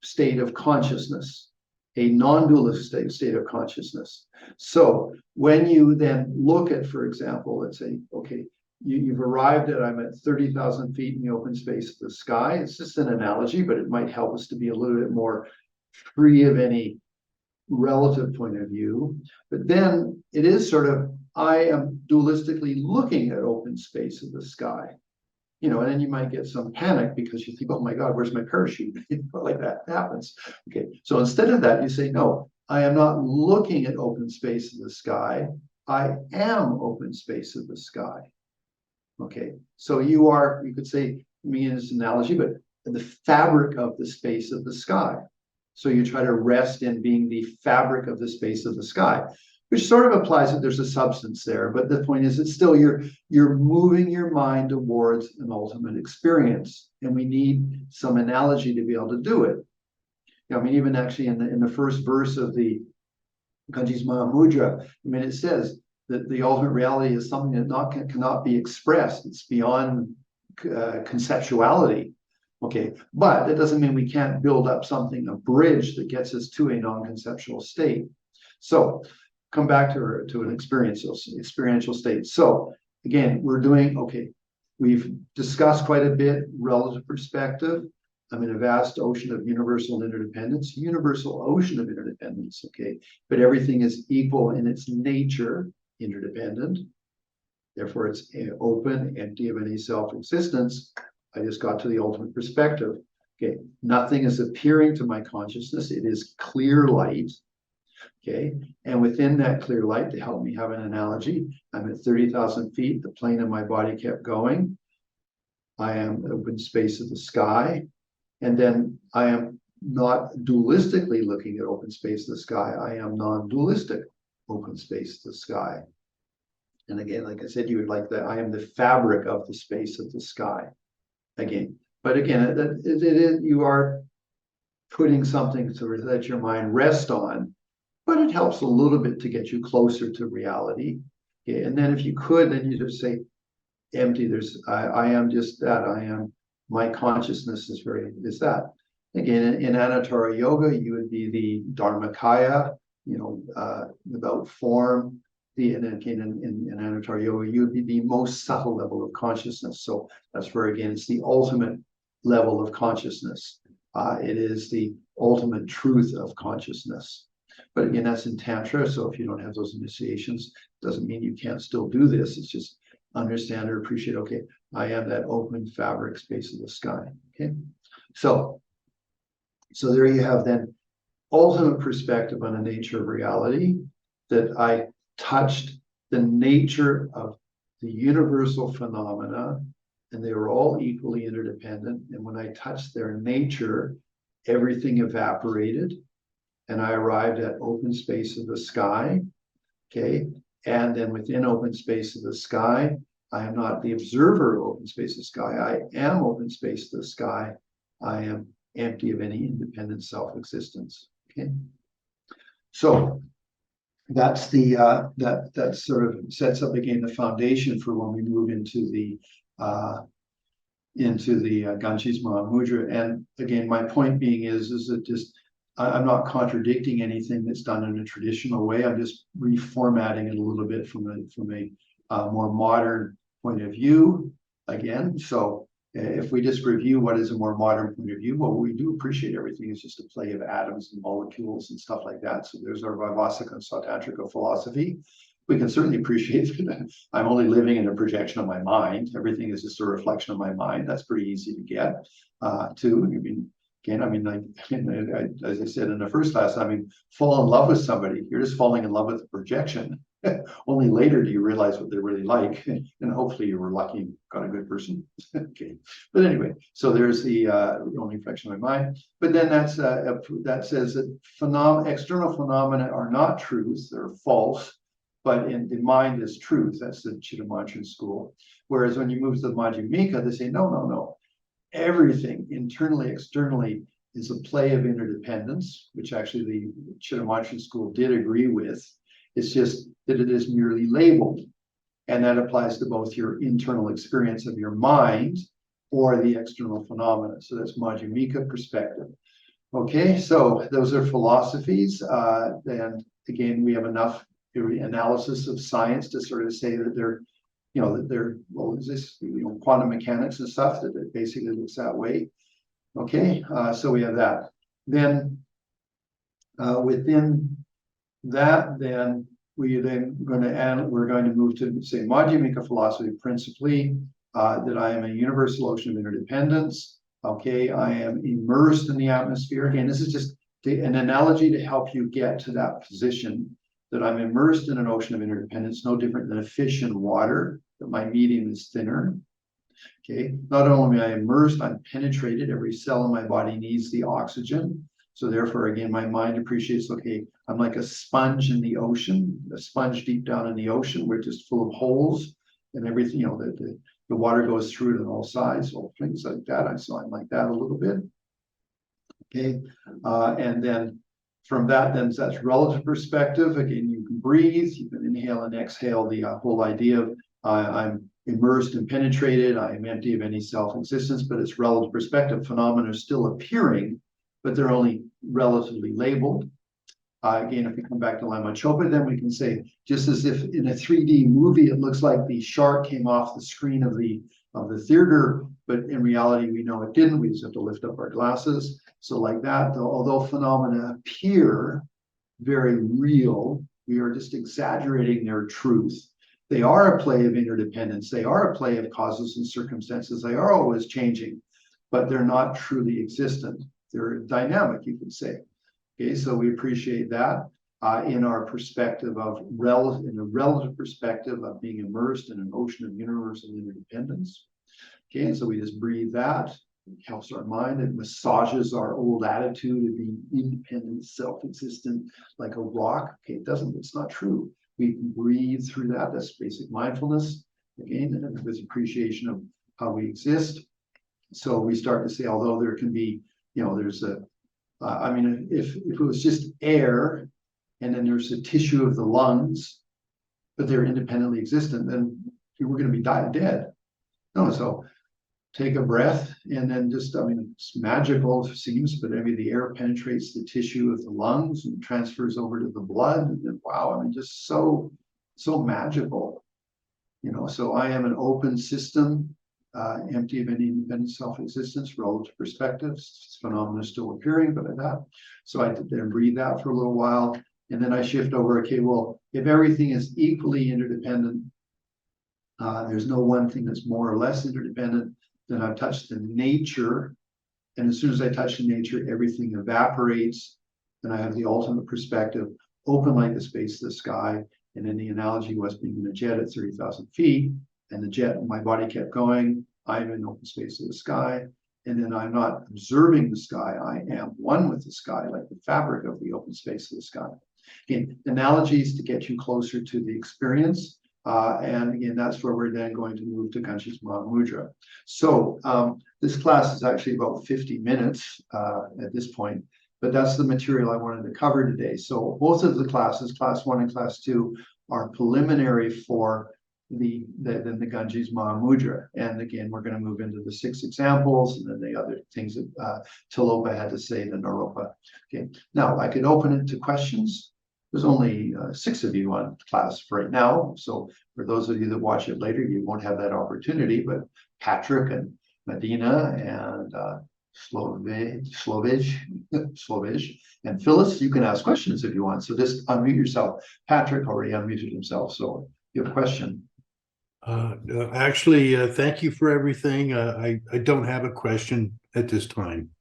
state of consciousness, a non-dualist state of consciousness. So when you then look at, for example, let's say, okay, you've arrived at, I'm at 30,000 feet in the open space of the sky. It's just an analogy, but it might help us to be a little bit more free of any relative point of view. But then it is sort of, I am dualistically looking at open space of the sky. And then you might get some panic because you think, oh my God, where's my parachute? Like that happens. Okay, so instead of that, you say, no, I am not looking at open space of the sky. I am open space of the sky. Okay, so you could say, me in this analogy, but the fabric of the space of the sky. So you try to rest in being the fabric of the space of the sky, which sort of applies that there's a substance there. But the point is, it's still you're moving your mind towards an ultimate experience, and we need some analogy to be able to do it. Even actually in the first verse of the Ganges Mahamudra, it says that the ultimate reality is something that cannot be expressed. It's beyond conceptuality. Okay, but that doesn't mean we can't build up something, a bridge that gets us to a non-conceptual state. So come back to an experiential state. So again, we've discussed quite a bit relative perspective. I'm in a vast ocean of universal interdependence, okay? But everything is equal in its nature, interdependent. Therefore, it's open, empty of any self-existence. I just got to the ultimate perspective. Okay, nothing is appearing to my consciousness. It is clear light. Okay, and within that clear light, to help me have an analogy, I'm at 30,000 feet. The plane of my body kept going. I am open space of the sky. And then I am not dualistically looking at open space of the sky. I am non-dualistic open space of the sky. And again, like I said, you would like that. I am the fabric of the space of the sky. Again, but again, you are putting something to let your mind rest on, but it helps a little bit to get you closer to reality. Okay, and then if you could, then you just say, empty. I am just that. I am. My consciousness is that. Again, in Anuttara Yoga, you would be the Dharmakaya, without form. And again, in Anuttara Yoga, you would be the most subtle level of consciousness. So that's where, again, it's the ultimate level of consciousness. It is the ultimate truth of consciousness. But again, that's in Tantra. So if you don't have those initiations, it doesn't mean you can't still do this. It's just understand or appreciate, okay, I am that open fabric space of the sky. Okay. So there you have then ultimate perspective on the nature of reality, that I touched the nature of the universal phenomena, and they were all equally interdependent. And when I touched their nature, everything evaporated, and I arrived at open space of the sky. Okay. And then within open space of the sky, I am not the observer of open space of the sky. I am open space of the sky. I am empty of any independent self-existence. Okay. So that's the that sort of sets up again the foundation for when we move into the Ganges Mahamudra. And again, my point being is that just I'm not contradicting anything that's done in a traditional way. I'm just reformatting it a little bit from a more modern point of view again. So if we just review what is a more modern point of view, well, we do appreciate everything is just a play of atoms and molecules and stuff like that. So there's our Vaivasika and Sautantrika philosophy. We can certainly appreciate that I'm only living in a projection of my mind. Everything is just a reflection of my mind. That's pretty easy to get to. I mean, again, I mean, like, as I said in the first class, I mean, fall in love with somebody. You're just falling in love with the projection. Only later do you realize what they're really like, and hopefully you were lucky and got a good person. Okay, but anyway, so there's the only reflection of my mind. But then that says that external phenomena are not truths; they're false. But in the mind is truth. That's the Chittamantra school. Whereas when you move to the Madhyamika, they say no. Everything internally, externally is a play of interdependence, which actually the Chittamantra school did agree with. It's just that it is merely labeled. And that applies to both your internal experience of your mind or the external phenomena. So that's Madhyamika perspective. Okay, so those are philosophies. And again, we have enough analysis of science to sort of say that they're, well, is this, quantum mechanics and stuff that it basically looks that way. Okay, so we have that. Then within that, then we're going to move to say Madhyamika philosophy principally, that I am a universal ocean of interdependence. Okay, I am immersed in the atmosphere. Again, this is just an analogy to help you get to that position, that I'm immersed in an ocean of interdependence, no different than a fish in water, that my medium is thinner. Okay, not only am I immersed, I'm penetrated. Every cell in my body needs the oxygen. So therefore, again, my mind appreciates, okay, I'm like a sponge in the ocean, a sponge deep down in the ocean, where it's just full of holes and everything, the water goes through it on all sides, all things like that. So I'm like that a little bit. Okay, and then from that, then that's relative perspective. Again, you can breathe, you can inhale and exhale. The whole idea of I'm immersed and penetrated, I am empty of any self-existence, but it's relative perspective. Phenomena are still appearing, but they're only relatively labeled. Again, if we come back to Lama Chopa, then we can say, just as if in a 3D movie, it looks like the shark came off the screen of the theater, but in reality, we know it didn't. We just have to lift up our glasses. So like that, although phenomena appear very real, we are just exaggerating their truth. They are a play of interdependence. They are a play of causes and circumstances. They are always changing, but they're not truly existent. They're dynamic, you could say. Okay, so we appreciate that in our perspective of in a relative perspective of being immersed in an ocean of universal interdependence. Okay, and so we just breathe that. It helps our mind. It massages our old attitude of being independent, self-existent, like a rock. Okay, it doesn't. It's not true. We can breathe through that. That's basic mindfulness. Again, and with appreciation of how we exist. So we start to say, although there can be, there's a I mean, if it was just air, and then there's the tissue of the lungs, but they're independently existent, then we're going to be dead. No, so take a breath, and then just, it's magical, it seems, but the air penetrates the tissue of the lungs and transfers over to the blood, and then wow, just so magical, So I am an open system. Empty of any independent self-existence, relative perspectives. Phenomena still appearing, but that. So I then breathe out for a little while, and then I shift over. Okay, well, if everything is equally interdependent, There's no one thing that's more or less interdependent. Then I've touched the nature. And as soon as I touch the nature, everything evaporates. Then I have the ultimate perspective, open like the space of the sky. And then the analogy was being in a jet at 30,000 feet. And the jet, my body kept going. I'm in open space of the sky. And then I'm not observing the sky. I am one with the sky, like the fabric of the open space of the sky. Again, analogies to get you closer to the experience. And again, that's where we're then going to move to Ganges Mahamudra. So this class is actually about 50 minutes at this point, but that's the material I wanted to cover today. So both of the classes, class 1 and class 2, are preliminary for the Ganges Mahamudra. And again, we're going to move into the 6 examples and then the other things that Tilopa had to say, the Naropa. Okay, now I could open it to questions. There's only 6 of you on class right now. So for those of you that watch it later, you won't have that opportunity, but Patrick and Medina and Slovage and Phyllis, you can ask questions if you want. So just unmute yourself. Patrick already unmuted himself. So you have a question. Actually, thank you for everything. I don't have a question at this time.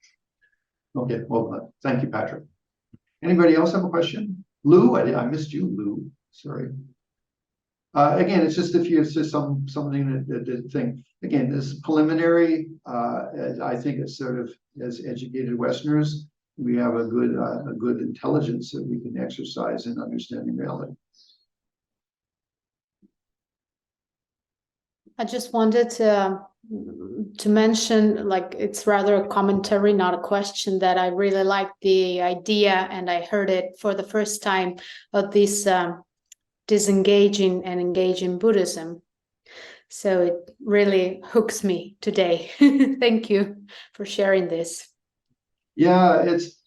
Okay, well, thank you, Patrick. Anybody else have a question? Lou, I missed you, Lou. Sorry. Again, it's just if you it's just something that thing. Again, this preliminary. I think it's sort of, as educated Westerners, we have a good intelligence that we can exercise in understanding reality. I just wanted to mention, like, it's rather a commentary, not a question, that I really like the idea, and I heard it for the first time, of this disengaging and engaging Buddhism. So it really hooks me today. Thank you for sharing this. Yeah,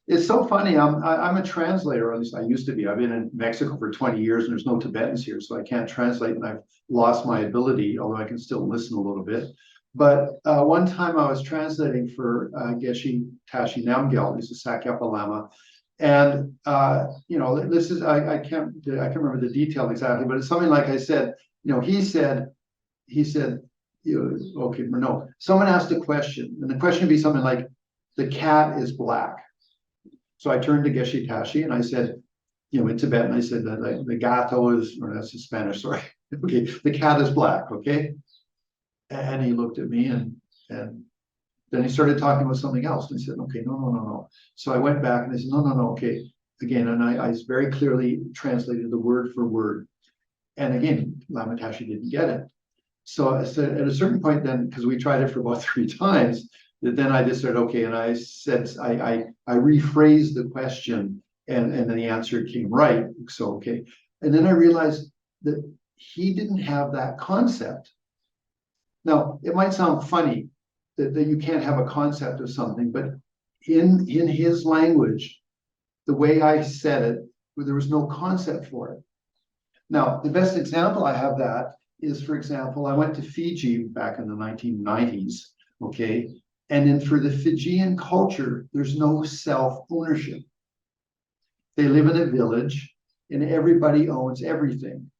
it's so funny. I'm a translator, or at least I used to be. I've been in Mexico for 20 years, and there's no Tibetans here, so I can't translate, and I've lost my ability, although I can still listen a little bit. But one time I was translating for Geshe Tashi Namgyal, who's a Sakyapa Lama, and you know, this is I can't remember the detail exactly, but it's something like I said. You know, he said, okay, no, someone asked a question, and the question would be something like, the cat is black. So I turned to Geshe Tashi and I said, you know, in Tibetan, I said that the gato is, or that's in Spanish, sorry. Okay, the cat is black, okay? And he looked at me and then he started talking about something else. And I said, okay, no. So I went back and I said, no, okay. Again, and I very clearly translated the word for word. And again, Lama Tashi didn't get it. So I said, at a certain point then, because we tried it for about 3 times, that then I just said, okay, and I said, I rephrased the question, and then the answer came right. So, okay. And then I realized that he didn't have that concept. Now, it might sound funny that you can't have a concept of something, but in his language, the way I said it, there was no concept for it. Now, the best example I have that is, for example, I went to Fiji back in the 1990s, okay? And then for the Fijian culture, there's no self-ownership. They live in a village and everybody owns everything.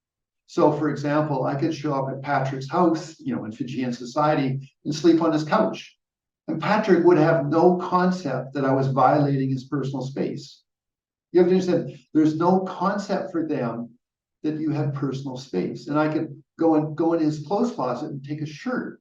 So for example, I could show up at Patrick's house, you know, in Fijian society and sleep on his couch. And Patrick would have no concept that I was violating his personal space. You have to understand, there's no concept for them that you have personal space. And I could go in his clothes closet and take a shirt.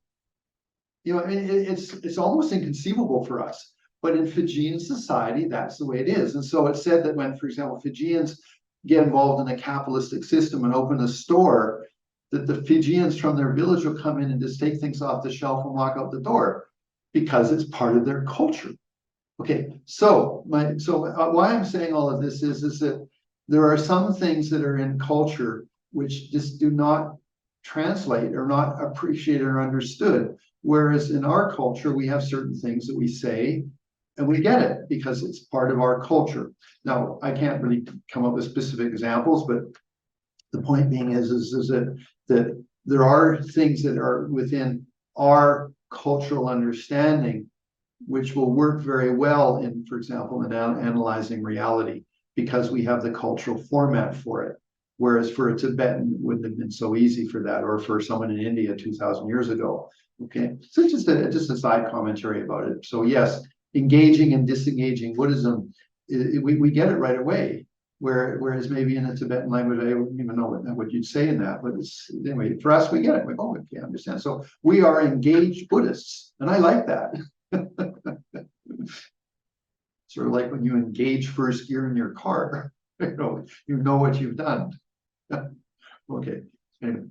You know, I mean, it's almost inconceivable for us, but in Fijian society, that's the way it is. And so it's said that when, for example, Fijians get involved in a capitalistic system and open a store, that the Fijians from their village will come in and just take things off the shelf and walk out the door because it's part of their culture. Okay, so why I'm saying all of this is that there are some things that are in culture which just do not translate or not appreciated or understood. Whereas in our culture, we have certain things that we say and we get it because it's part of our culture. Now, I can't really come up with specific examples, but the point being is that there are things that are within our cultural understanding which will work very well in, for example, in analyzing reality, because we have the cultural format for it. Whereas for a Tibetan, it wouldn't have been so easy for that, or for someone in India 2,000 years ago. Okay, so it's just a side commentary about it. So yes, engaging and disengaging Buddhism, we get it right away. Whereas maybe in the Tibetan language, I wouldn't even know what you'd say in that. But it's, anyway, for us, we get it. We go, oh, okay, I understand. So we are engaged Buddhists, and I like that. Sort of like when you engage first gear in your car, you know what you've done. Okay. Anyway,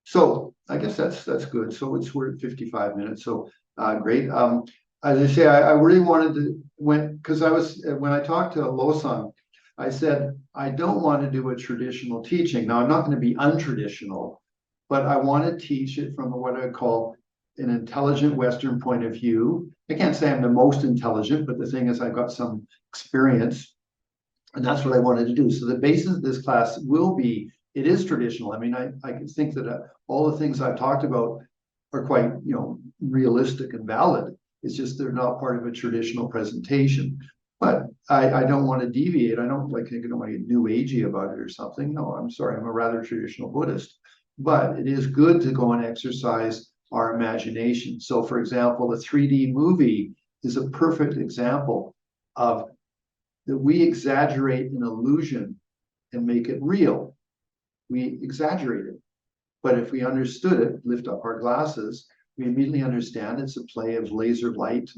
so I guess that's good. So we're at 55 minutes. So great. As I say, I really wanted to when I talked to Losang, I said I don't want to do a traditional teaching. Now I'm not going to be untraditional, but I want to teach it from what I call an intelligent Western point of view. I can't say I'm the most intelligent, but the thing is I've got some experience. And that's what I wanted to do. So the basis of this class will be, it is traditional. I mean, I can think that all the things I've talked about are quite, realistic and valid. It's just they're not part of a traditional presentation. But I don't want to deviate. I don't want to get new agey about it or something. No, I'm sorry. I'm a rather traditional Buddhist. But it is good to go and exercise our imagination. So for example, the 3D movie is a perfect example of that we exaggerate an illusion and make it real. We exaggerate it. But if we understood it, lift up our glasses, we immediately understand it's a play of laser light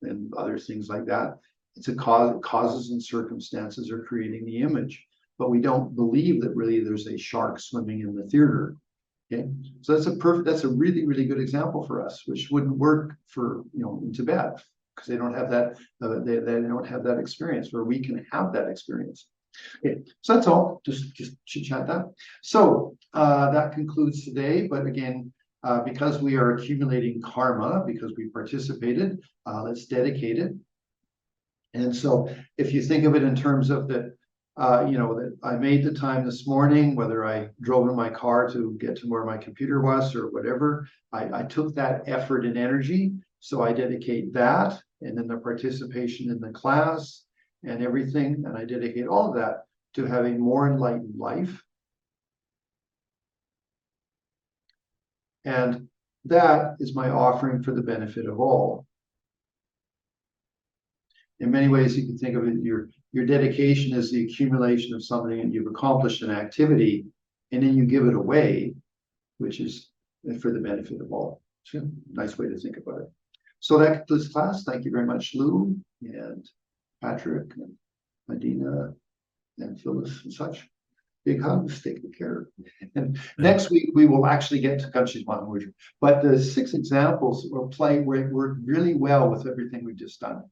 and other things like that. It's a causes and circumstances are creating the image. But we don't believe that really there's a shark swimming in the theater. Okay, so that's a really, really good example for us, which wouldn't work for in Tibet, because they don't have that they don't have that experience where we can have that experience. Okay, so that's all. Just chit chat that. So that concludes today. But again, because we are accumulating karma, because we participated, let's dedicate it. And so, if you think of it in terms of that, that I made the time this morning, whether I drove in my car to get to where my computer was or whatever, I took that effort and energy. So I dedicate that, and then the participation in the class and everything, and I dedicate all of that to having a more enlightened life. And that is my offering for the benefit of all. In many ways, you can think of it, your dedication is the accumulation of something that you've accomplished, an activity, and then you give it away, which is for the benefit of all. It's a nice way to think about it. So that concludes class. Thank you very much, Lou and Patrick and Medina and Phyllis and such. Big hugs, take good care. And next week we will actually get to Ganges Mahamudra. But the 6 examples will work really well with everything we've just done.